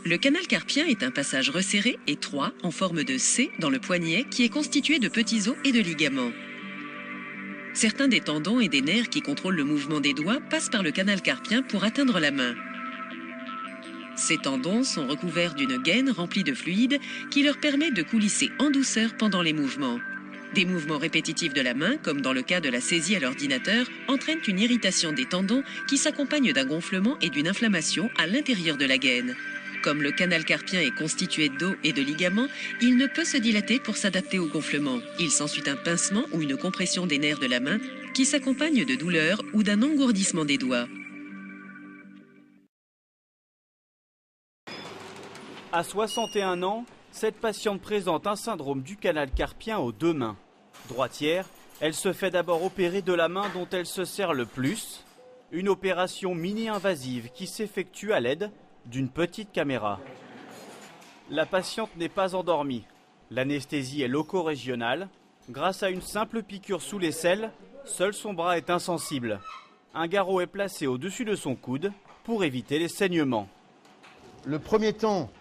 Le canal carpien est un passage resserré, étroit, en forme de C dans le poignet, qui est constitué de petits os et de ligaments. Certains des tendons et des nerfs qui contrôlent le mouvement des doigts passent par le canal carpien pour atteindre la main. Ces tendons sont recouverts d'une gaine remplie de fluide qui leur permet de coulisser en douceur pendant les mouvements. Des mouvements répétitifs de la main, comme dans le cas de la saisie à l'ordinateur, entraînent une irritation des tendons qui s'accompagne d'un gonflement et d'une inflammation à l'intérieur de la gaine. Comme le canal carpien est constitué d'os et de ligaments, il ne peut se dilater pour s'adapter au gonflement. Il s'ensuit un pincement ou une compression des nerfs de la main qui s'accompagne de douleurs ou d'un engourdissement des doigts. À 61 ans, cette patiente présente un syndrome du canal carpien aux deux mains. Droitière, elle se fait d'abord opérer de la main dont elle se sert le plus. Une opération mini-invasive qui s'effectue à l'aide d'une petite caméra. La patiente n'est pas endormie. L'anesthésie est loco-régionale. Grâce à une simple piqûre sous l'aisselle, seul son bras est insensible. Un garrot est placé au-dessus de son coude pour éviter les saignements. Le premier temps,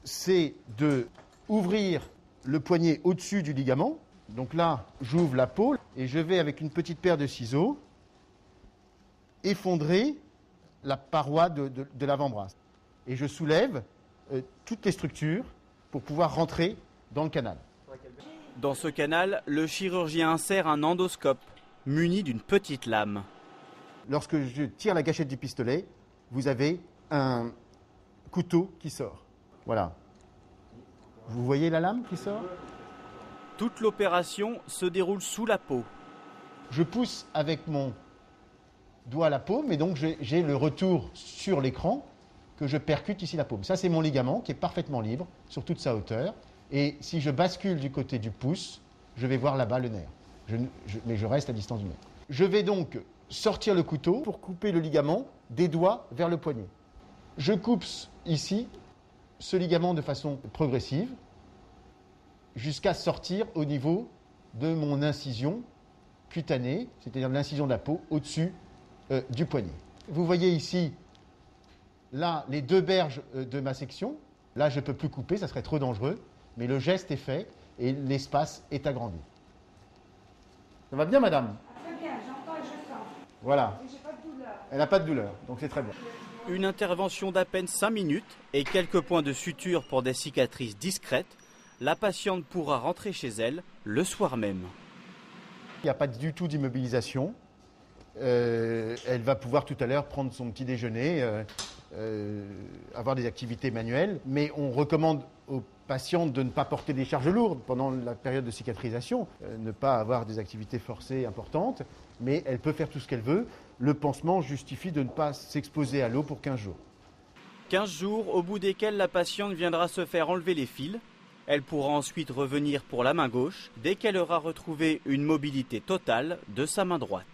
c'est de ouvrir le poignet au-dessus du ligament. Donc là, j'ouvre la peau et je vais, avec une petite paire de ciseaux, effondrer la paroi de l'avant-bras. Et je soulève toutes les structures pour pouvoir rentrer dans le canal. Dans ce canal, le chirurgien insère un endoscope muni d'une petite lame. Lorsque je tire la gâchette du pistolet, vous avez un couteau qui sort. Voilà. Vous voyez la lame qui sort ? Toute l'opération se déroule sous la peau. Je pousse avec mon doigt la paume et donc j'ai le retour sur l'écran que je percute ici la paume. Ça, c'est mon ligament qui est parfaitement libre sur toute sa hauteur. Et si je bascule du côté du pouce, je vais voir là-bas le nerf. Mais je reste à distance du nerf. Je vais donc sortir le couteau pour couper le ligament des doigts vers le poignet. Je coupe ici ce ligament de façon progressive jusqu'à sortir au niveau de mon incision cutanée, c'est-à-dire l'incision de la peau au-dessus du poignet. Vous voyez ici, là, les deux berges de ma section. Là, je ne peux plus couper, ça serait trop dangereux, mais le geste est fait et l'espace est agrandi. Ça va bien, madame ? Très bien, j'entends et je sens. Voilà. Et j'ai pas de douleur. Elle n'a pas de douleur, donc c'est très bien. Une intervention d'à peine 5 minutes et quelques points de suture pour des cicatrices discrètes. La patiente pourra rentrer chez elle le soir même. Il n'y a pas du tout d'immobilisation. Elle va pouvoir tout à l'heure prendre son petit déjeuner, avoir des activités manuelles. Mais on recommande aux patientes de ne pas porter des charges lourdes pendant la période de cicatrisation, ne pas avoir des activités forcées importantes. Mais elle peut faire tout ce qu'elle veut. Le pansement justifie de ne pas s'exposer à l'eau pour 15 jours. 15 jours au bout desquels la patiente viendra se faire enlever les fils. Elle pourra ensuite revenir pour la main gauche dès qu'elle aura retrouvé une mobilité totale de sa main droite.